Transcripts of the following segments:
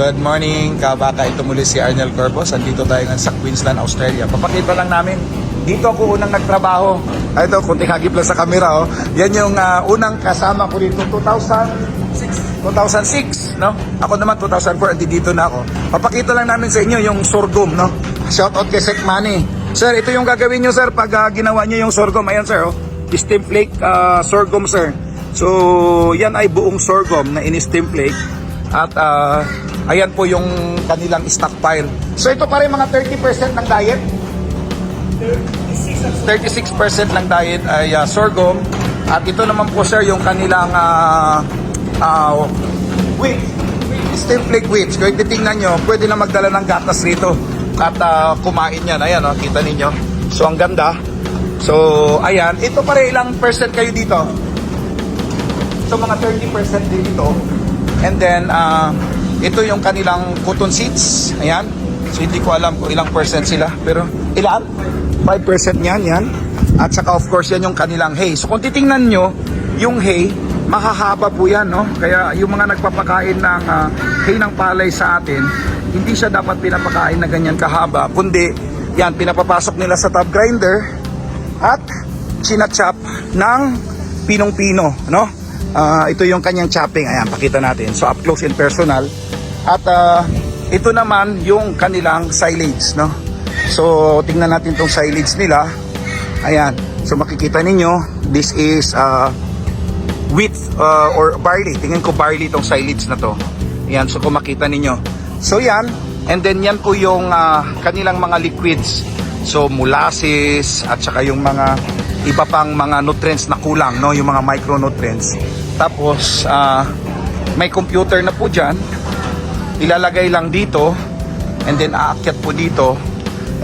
Good morning, kabaka. Ito muli si Arnel Corpus. Andito tayo ngayon sa Queensland, Australia. Papakita lang namin. Dito ako unang nagtrabaho. Ito, kunting hagip lang sa camera. Oh. Yan yung unang kasama ko dito, 2006, no? Ako naman 2004, dito na ako. Papakita lang namin sa inyo yung sorghum, no? Shoutout kay Sek Manny. Sir, ito yung gagawin nyo, sir, pag ginawa nyo yung sorghum. Ayan, sir, oh. Steam flake sorghum, sir. So, yan ay buong sorghum na in-steam flake. At ayan po yung kanilang stockpile. So ito pa rin mga 30% ng diet. 36% ng diet ay sorghum. At ito naman po, sir, yung kanilang wheat. Steam flake wheat. Kung titingnan nyo, pwede na magdala ng gatas rito. At kumain yan. Ayan, oh, kita ninyo. So ang ganda. So ayan. Ito pa rin ilang percent kayo dito? So mga 30% din dito. And then, ito yung kanilang cotton seeds. Ayan. So, hindi ko alam kung ilang percent sila. Pero, ilan? 5% yan. At saka, of course, yan yung kanilang hay. So, kung titingnan nyo, yung hay, mahahaba po yan, no? Kaya, yung mga nagpapakain ng hay ng palay sa atin, hindi siya dapat pinapakain na ganyan kahaba. Kundi, yan, pinapapasok nila sa top grinder at chinachop ng pinong-pino, no? Ito yung kanyang chopping. Ayan, pakita natin. So, up close and personal. At ito naman yung kanilang silage, no? So, tingnan natin tong silage nila. Ayan. So, makikita ninyo, this is wheat or barley. Tingnan ko barley tong silage na to. Ayan. So, kung makita ninyo. So, yan. And then, yan po yung kanilang mga liquids. So, molasses at saka yung mga iba pang mga nutrients na kulang, no? Yung mga micronutrients. Tapos, may computer na po dyan. Ilalagay lang dito. And then, aakyat po dito.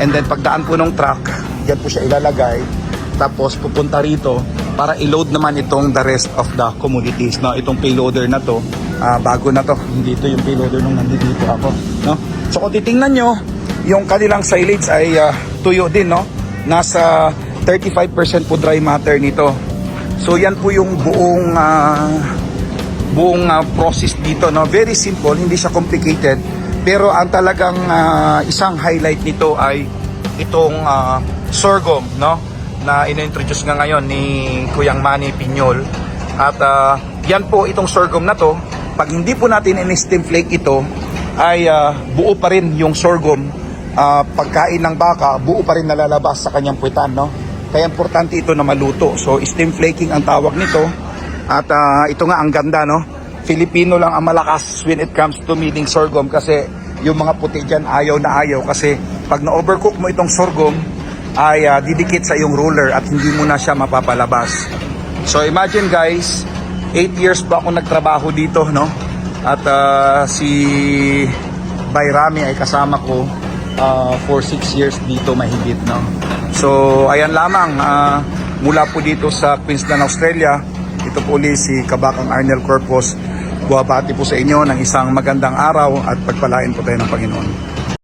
And then, pagdaan po ng truck, dyan po siya ilalagay. Tapos, pupunta rito para i-load naman itong the rest of the commodities, no? Itong payloader na to, bago na to. Hindi ito yung payloader nung nandito ako, no? So, kung titingnan nyo, yung kanilang silage ay tuyo din, no? Nasa 35% po dry matter nito. So yan po yung buong process dito, no? Very simple, hindi siya complicated. Pero ang talagang isang highlight nito ay itong sorghum, no? Na ina-introduce nga ngayon ni Kuyang Manny Piñol. At yan po itong sorghum na to, pag hindi po natin in-steam flake ito, ay buo pa rin yung sorghum. Pagkain ng baka, buo pa rin nalalabas sa kanyang puwetan, no? Kaya importante ito na maluto. So, steam flaking ang tawag nito. At ito nga ang ganda, no? Filipino lang ang malakas when it comes to milling sorghum kasi yung mga puti dyan ayaw na ayaw kasi pag na-overcook mo itong sorghum ay didikit sa iyong roller at hindi mo na siya mapapalabas. So, imagine guys, 8 years pa ako nagtrabaho dito, no? At si Bayrami ay kasama ko for 6 years dito mahigit, no? So, ayan lamang, mula po dito sa Queensland, Australia, ito po ulit si Kabakang Arnel Corpus. Buwabati po sa inyo ng isang magandang araw at pagpalain po tayo ng Panginoon.